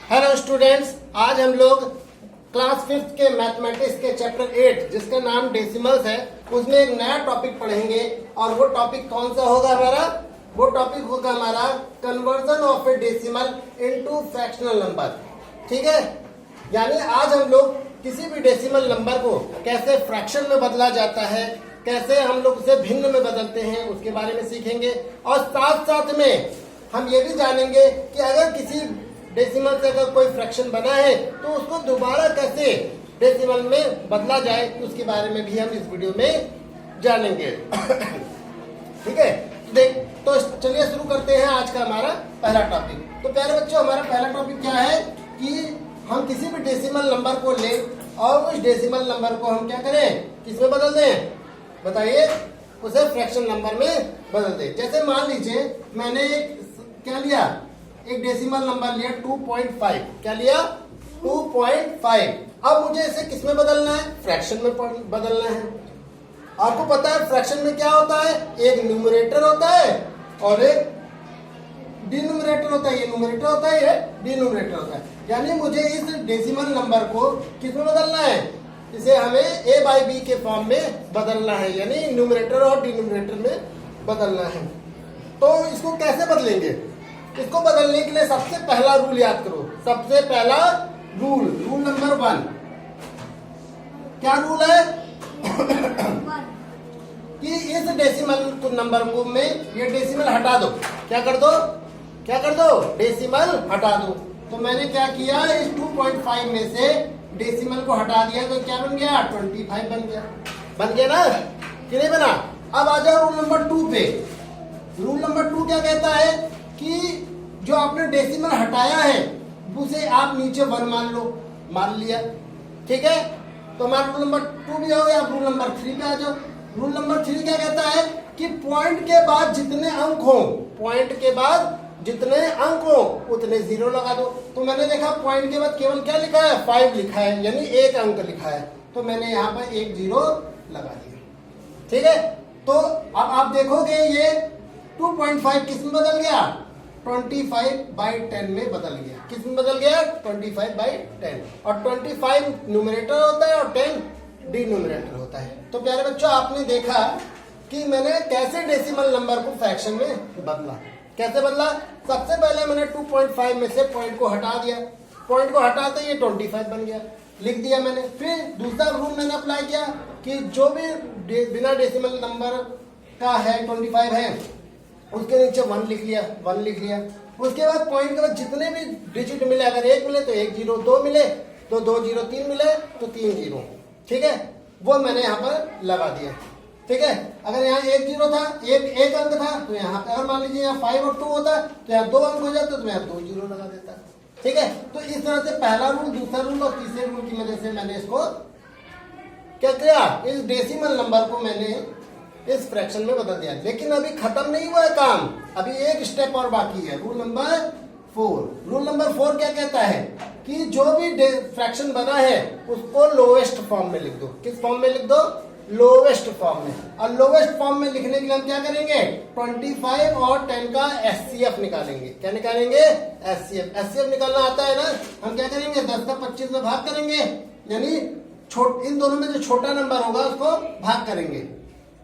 Hello students, आज हम लोग क्लास 5th के मैथमेटिक्स के चैप्टर 8 जिसका नाम डेसिमल्स है उसमें एक नया टॉपिक पढ़ेंगे। और वो टॉपिक कौन सा होगा हमारा? वो टॉपिक होगा हमारा conversion of A decimal into fractional number. ठीक है, यानी आज हम लोग किसी भी डेसिमल नंबर को कैसे फ्रैक्शन में बदला जाता है, कैसे हम लोग उसे भिन्न में बदलते हैं, उसके बारे में सीखेंगे। और साथ साथ में हम ये भी जानेंगे कि अगर किसी डेसिमल से अगर कोई फ्रैक्शन बना है तो उसको दोबारा कैसे डेसिमल में बदला जाए, उसके बारे में भी हम इस वीडियो में जानेंगे। ठीक है, तो चलिए शुरू करते हैं आज का हमारा पहला टॉपिक। तो प्यारे बच्चों, हमारा पहला टॉपिक क्या है कि हम किसी भी डेसिमल नंबर को लें और उस डेसिमल नंबर को हम क्या करें, किसमें बदल दें? बताइए, उसे फ्रैक्शन नंबर में बदल दें। जैसे मान लीजिए मैंने क्या लिया, एक डेसिमल नंबर लिया 2.5। क्या लिया? 2.5। अब मुझे इसे किसमें बदलना है? फ्रैक्शन में बदलना है। आपको पता है फ्रैक्शन में क्या होता है? एक न्यूमरेटर होता है और एक डिनोमिनेटर होता है। ये न्यूमरेटर होता है, ये डिनोमिनेटर होता है। यानी मुझे इस डेसिमल नंबर को किसमें बदलना है? इसे हमें a बाई बी के फॉर्म में बदलना है, यानी न्यूमरेटर और डिनोमिनेटर में बदलना है। तो इसको कैसे बदलेंगे? इसको बदलने के लिए सबसे पहला रूल याद करो। सबसे पहला रूल नंबर 1 क्या रूल है? कि इस डेसिमल नंबर को में ये डेसिमल हटा दो। क्या कर दो? डेसिमल हटा दो। तो मैंने क्या किया, इस 2.5 में से डेसिमल को हटा दिया तो क्या बन गया? 25 बन गया ना कि नहीं बना? अब आ जाओ रूल नंबर 2 पे। रूल नंबर 2 क्या कहता है कि जो आपने डेसिमल हटाया है उसे आप नीचे 1 मान लिया। ठीक है, तो हमारा रूल नंबर 2 भी हो गया। आप रूल नंबर 3 पे आ जाओ। रूल नंबर 3 क्या कहता है कि पॉइंट के बाद जितने अंक हो उतने 0 लगा दो। तो मैंने देखा पॉइंट के बाद केवल क्या लिखा है? 5 लिखा है, यानी एक अंक लिखा है। तो मैंने यहाँ पर एक 0 लगा दिया। ठीक है, तो अब आप देखोगे ये 2.5 किस में बदल गया? 25/10 में बदल गया। किस में बदल गया? 25/10। और 25 न्यूमरेटर होता है और 10 डिनोमिनेटर होता है। तो प्यारे बच्चों, आपने देखा कि मैंने कैसे डेसिमल नंबर को फ्रैक्शन में बदला। कैसे बदला? सबसे पहले मैंने 2.5 में से पॉइंट को हटा दिया। पॉइंट को हटाते ये 25 बन गया, लिख दिया मैंने। फिर दूसरा रूल मैंने अप्लाई किया कि जो भी बिना डेसिमल नंबर का है 25 है उसके नीचे 1 लिख लिया। उसके बाद पॉइंट के बाद जितने भी डिजिट मिले, अगर 1 मिले तो 1 0, 2 मिले तो 2 0, 3 मिले तो 3 0। ठीक है, वो मैंने यहाँ पर लगा दिया। ठीक है, अगर यहाँ 1 0 था, एक अंक था, तो यहाँ पे अगर मान लीजिए यहाँ 5 और 2 होता तो यहाँ 2 अंक हो जाते तो यहाँ 2 0 लगा देता। ठीक है, तो इस तरह से पहला रूल, दूसरा रूल और तीसरे रूल की वजह से मैंने इसको क्या किया, इस डेसिमल नंबर को मैंने इस फ्रैक्शन में बदल दिया। लेकिन अभी खत्म नहीं हुआ है काम, अभी एक स्टेप और बाकी है। रूल नंबर 4 क्या कहता है कि जो भी फ्रैक्शन बना है उसको लोवेस्ट फॉर्म में लिख दो। किस फॉर्म में लिख दो? लोवेस्ट फॉर्म में। और लोवेस्ट फॉर्म में लिखने के लिए हम क्या करेंगे? 25 और 10 का एचसीएफ निकालेंगे। क्या निकालेंगे? एचसीएफ निकालना आता है ना? हम क्या करेंगे? 10 का 25 में भाग करेंगे, यानी इन दोनों में जो छोटा नंबर होगा उसको भाग करेंगे।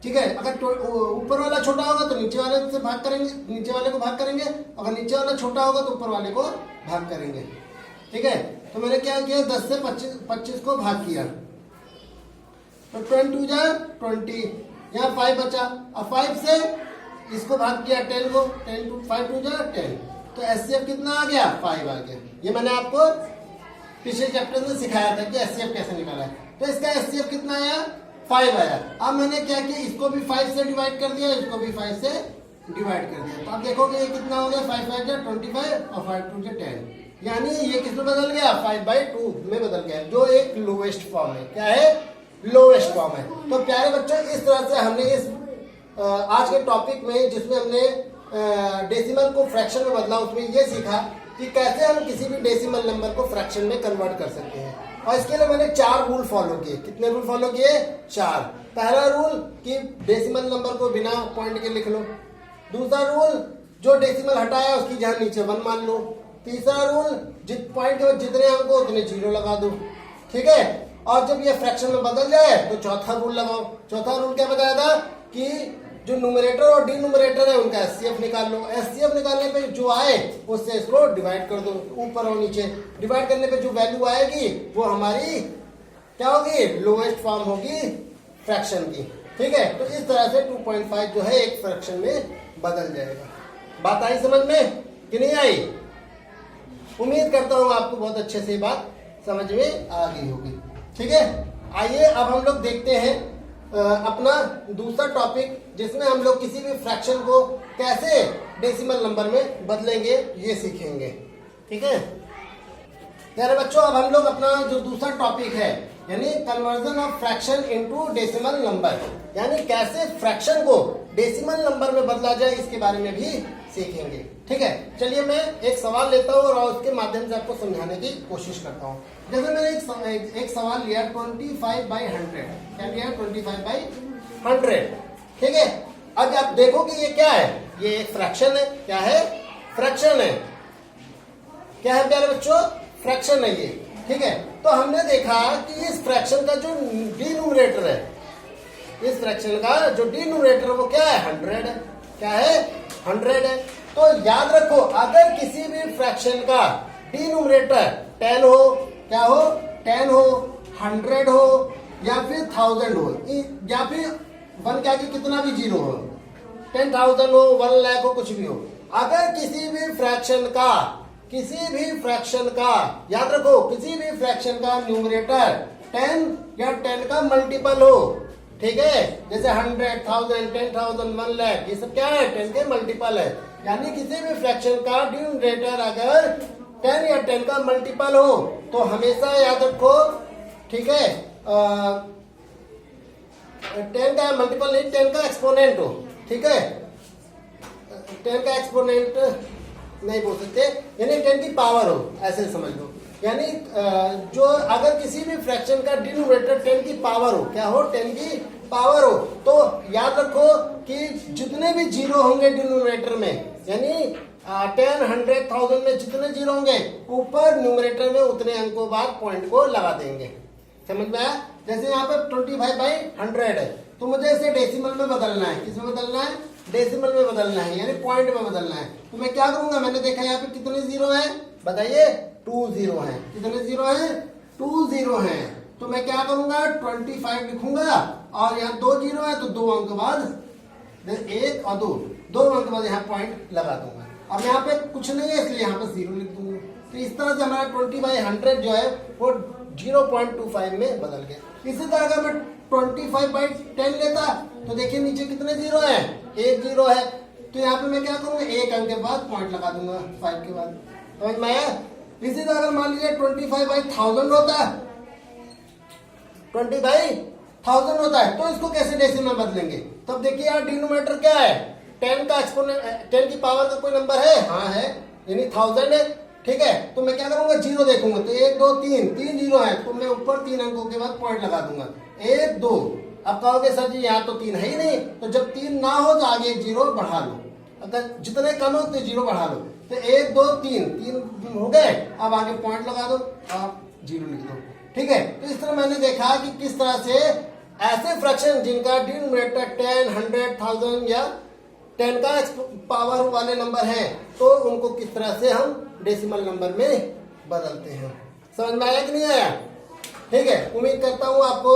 ठीक है, अगर ऊपर वाला छोटा होगा तो नीचे वाले से भाग करेंगे, नीचे वाले को भाग करेंगे। अगर नीचे वाला छोटा होगा तो ऊपर वाले को भाग करेंगे। ठीक है, तो मैंने क्या किया, 10 से 25 को भाग किया तो 22 जा 20, यहाँ 5 बचा। अब 5 से इसको भाग किया 10 को, 5 2 जा 10, तो एचसीएफ कितना आ गया? 5 आ गया। ये मैंने आपको पिछले चैप्टर में सिखाया था कि एचसीएफ कैसे निकाला है। तो इसका एचसीएफ कितना आया? 5 आया। अब मैंने क्या किया, इसको भी 5 से डिवाइड कर दिया, इसको भी 5 से डिवाइड कर दिया। तो आप देखोगे ये कितना हो गया? 5 5 25 और 5 2 10, यानी ये किसमें बदल गया? 5/2 में बदल गया, जो एक लोवेस्ट फॉर्म है। क्या है? लोवेस्ट फॉर्म है। तो प्यारे बच्चों, इस तरह से हमने इस आज के टॉपिक में, जिसमें हमने डेसिमल को फ्रैक्शन में बदला, उसमें ये सीखा कि कैसे हम किसी भी डेसिमल नंबर को फ्रैक्शन में कन्वर्ट कर सकते हैं। और इसके लिए मैंने 4 रूल फॉलो किए। कितने रूल फॉलो किए? 4। पहला रूल कि डेसिमल नंबर को बिना पॉइंट के लिख लो। दूसरा रूल, जो डेसिमल हटाया उसकी जगह नीचे 1 मान लो। तीसरा रूल, पॉइंट के बाद जितने अंक हो उतने जीरो लगा दो, ठीक है। और जब ये फ्रैक्शन में बदल जाए तो चौथा रूल लगाओ। चौथा रूल क्या बताया था कि जो न्यूमरेटर और डिनोमिनेटर है उनका एचसीएफ निकाल लो। एचसीएफ निकालने पे जो आए उससे इसको डिवाइड कर दो, ऊपर और नीचे। डिवाइड करने पे जो वैल्यू आएगी वो हमारी क्या होगी, लोएस्ट फॉर्म होगी फ्रैक्शन की, ठीक है। तो इस तरह से 2.5 जो है एक फ्रैक्शन में बदल जाएगा। बात आई समझ में कि नहीं आई? उम्मीद करता हूं आपको बहुत अच्छे से बात समझ में आ गई होगी, ठीक है। आइए अब हम लोग देखते हैं अपना दूसरा टॉपिक, जिसमें हम लोग किसी भी फ्रैक्शन को कैसे डेसिमल नंबर में बदलेंगे ये सीखेंगे, ठीक है। प्यारे बच्चों, अब हम लोग अपना जो दूसरा टॉपिक है यानी conversion of fraction into decimal number, यानी कैसे फ्रैक्शन को डेसिमल नंबर में बदला जाए, इसके बारे में भी सीखेंगे, ठीक है। चलिए मैं एक सवाल लेता हूँ और उसके माध्यम से आपको समझाने की कोशिश करता हूँ। जैसे मैंने एक सवाल लिया 25/100, क्या लिया 25/100, ठीक है। अब आप देखो कि ये क्या है, ये एक फ्रैक्शन है। क्या है? फ्रैक्शन है। क्या है प्यारे बच्चों? फ्रैक्शन है ये, ठीक है। तो हमने देखा कि इस फ्रैक्शन का जो डिनोमिनेटर है, इस फ्रैक्शन का जो डिनोमिनेटर वो क्या है, 100 है। क्या है? 100 है। तो याद रखो, अगर किसी भी फ्रैक्शन का डिनोमिनेटर 10 हो, क्या हो, 10 हो, 100 हो या फिर 1000 हो, या फिर 1 क्या कि कितना भी जीरो हो, 10,000 हो, 1 लाख हो, कुछ भी हो, अगर किसी भी फ्रैक्शन का याद रखो, किसी भी फ्रैक्शन का न्यूमरेटर 10 या 10 का मल्टीपल हो, ठीक है। जैसे 100, 1000, 10,000, 1 लाख, ये सब क्या है, 10 के मल्टीपल है। यानी किसी भी फ्रैक्शन का डिनोमिनेटर अगर 10 या 10 का मल्टीपल हो तो हमेशा याद रखो, ठीक है, 10 का मल्टीपल नहीं, 10 का एक्सपोनेंट हो, ठीक है। 10 का एक्सपोनेंट नहीं बोल सकते, यानी 10 की पावर हो, ऐसे समझ लो। यानी जो अगर किसी भी फ्रैक्शन का डिनोमिनेटर 10 की पावर हो, क्या हो, 10 की पावर हो, तो याद रखो कि जितने भी जीरो होंगे डिनोमिनेटर में, यानी 10, 100, 1000 में जितने जीरो होंगे ऊपर न्यूमरेटर में उतने अंकों बाद पॉइंट को लगा देंगे। समझ में आया? जैसे यहाँ पे 25/100 है, तो मुझे इसे डेसिमल में बदलना है। किसमें बदलना है? डेसिमल में बदलना है, यानी पॉइंट में बदलना है। तो मैं क्या करूंगा, मैंने देखा यहाँ पे कितने जीरो हैं, बताइए, 2 जीरो हैं। कितने जीरो हैं? 2 जीरो हैं। तो मैं क्या करूंगा, 25 लिखूंगा और यहाँ 2 जीरो है तो 2 अंक बाद 1 और 2 अंक बाद यहाँ पॉइंट लगा दूंगा। अब यहाँ पे कुछ नहीं है इसलिए यहाँ पे 0 लिख दूंगा। तो इस तरह से हमारा 20/100 जो है वो 0.25 में बदल गया। इसी तरह अगर मैं 25/10 लेता तो देखिए नीचे कितने जीरो है, 1 जीरो है। तो यहाँ पे मैं क्या करूंगा, 1 अंक के बाद पॉइंट लगा दूंगा 5 के बाद। समझ में आया? इसी तरह अगर मान लीजिए 25/1000 होता है, 20/1000 होता है, तो इसको कैसे डेसिमल में बदलेंगे? तब देखिए यार डिनोमिनेटर क्या है, 10 का एक्सपोनेंट, 10 की पावर का कोई नंबर है, हाँ है, यानी 1000 है, ठीक है। तो मैं क्या करूंगा, जीरो देखूंगा, तो 1, 2, 3 जीरो है, तो मैं ऊपर 3 अंकों के बाद पॉइंट लगा दूंगा, 1, 2। अब कहोगे सर जी यहाँ तो 3 है ही नहीं, तो जब 3 ना हो तो आगे 1 जीरो बढ़ा लो, अगर जितने कम हो उतने जीरो बढ़ा लो। तो 1, 2, 3 हो गए, अब आगे पॉइंट लगा दो, आप जीरो लिख दो, ठीक है। तो इस तरह मैंने देखा कि किस तरह से ऐसे फ्रैक्शन जिनका डिनोमिनेटर 10, 100, 1000 या 10 का पावर वाले नंबर हैं, तो उनको किस तरह से हम डेसिमल नंबर में बदलते हैं। समझ में आया कि नहीं आया? ठीक है, उम्मीद करता हूँ आपको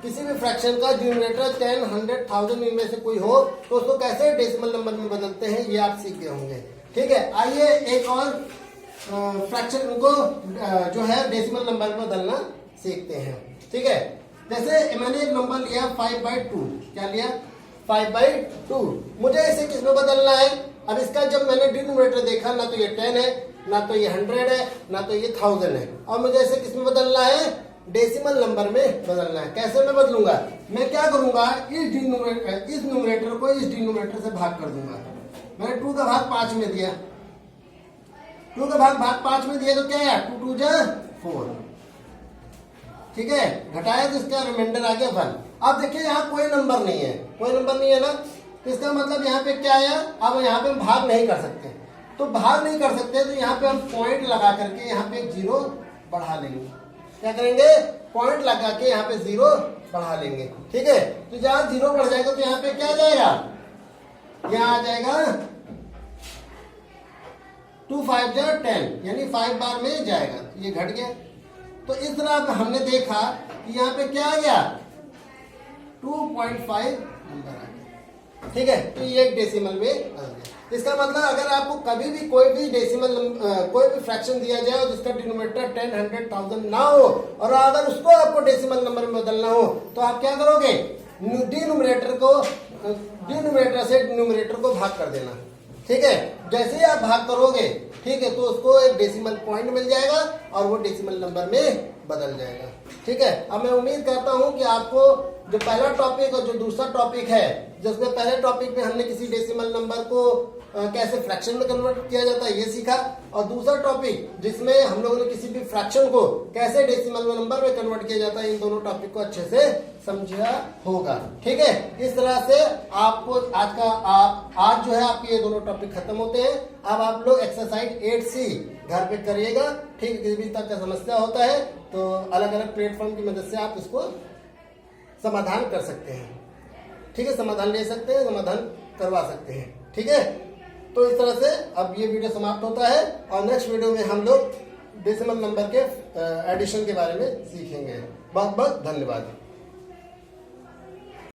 किसी भी फ्रैक्शन का डिनोमिनेटर 10, 100, 1000 इनमें से कोई हो तो उसको कैसे डेसिमल नंबर में बदलते हैं ये आप सीख गए होंगे। ठीक है, आइए एक और फ्रैक्शन को जो है डेसिमल नंबर में बदलना सीखते हैं। ठीक है, जैसे मैंने एक नंबर लिया 5/2। क्या लिया? 5/2। मुझे इसे किस में बदलना है? अब इसका जब मैंने डिनोमिनेटर देखा, ना तो ये 10 है, ना तो ये 100 है, ना तो ये 1000 है, और मुझे इसे किस में बदलना है? डेसिमल नंबर में बदलना है। कैसे मैं बदलूंगा? मैं क्या करूंगा, इस न्यूमरेटर को इस डिनोमिनेटर से भाग कर दूंगा। मैंने 2 का भाग 5 में दिया, 2 का भाग 5 में दिया तो क्या है? 2 2 जा 4। ठीक है, घटाया तो इसका रिमाइंडर आ गया 1। अब देखिए यहाँ कोई नंबर नहीं है, कोई नंबर नहीं है ना, तो इसका मतलब यहाँ पे क्या आया? अब यहाँ पे हम भाग नहीं कर सकते, तो भाग नहीं कर सकते, तो यहाँ पे हम पॉइंट लगा करके यहाँ पे 0 बढ़ा लेंगे। क्या करेंगे? पॉइंट लगा के यहाँ पे 0 बढ़ा लेंगे। ठीक है, तो जहां 0 बढ़ जाएगा तो यहाँ पे क्या आ जाएगा? यहाँ आ जाएगा 2 5 जा 10, यानी 5 बार में जाएगा, ये घट गया। तो इस तरह हमने देखा कि यहाँ पे क्या आ गया? 2.5 नंबर आ गया। ठीक है, तो ये एक डेसिमल में आ गया। इसका मतलब अगर आपको कभी भी कोई भी डेसिमल कोई भी फ्रैक्शन दिया जाए और जिसका डिनोमिनेटर 10, 100, 1000 ना हो और अगर उसको आपको डेसिमल नंबर में बदलना हो तो आप क्या करोगे? डिनोमिनेटर से न्यूमरेटर को भाग कर देना। ठीक है, जैसे ही आप भाग करोगे, ठीक है, तो उसको एक डेसिमल पॉइंट मिल जाएगा और वो डेसिमल नंबर में बदल जाएगा। ठीक है, अब मैं उम्मीद करता हूं कि आपको जो पहला टॉपिक और जो दूसरा टॉपिक है, जिसमें पहले टॉपिक में हमने किसी डेसिमल नंबर को कैसे फ्रैक्शन में कन्वर्ट किया जाता है ये सीखा, और दूसरा टॉपिक जिसमें हम लोगों ने किसी भी फ्रैक्शन को कैसे डेसिमल नंबर में कन्वर्ट किया जाता है, इन दोनों टॉपिक को अच्छे से समझा होगा। ठीक है, इस तरह से आपको आज जो है आपके ये दोनों टॉपिक खत्म होते हैं। अब आप लोग एक्सरसाइज 8C घर पे करिएगा। ठीक है, किसी भी तरह का समस्या होता है तो अलग अलग प्लेटफॉर्म की मदद से आप इसको समाधान कर सकते हैं। ठीक है, समाधान ले सकते हैं, समाधान करवा सकते हैं। ठीक है, तो इस तरह से अब ये वीडियो समाप्त होता है और नेक्स्ट वीडियो में हम लोग डेसिमल नंबर के एडिशन के बारे में सीखेंगे। बहुत बहुत धन्यवाद।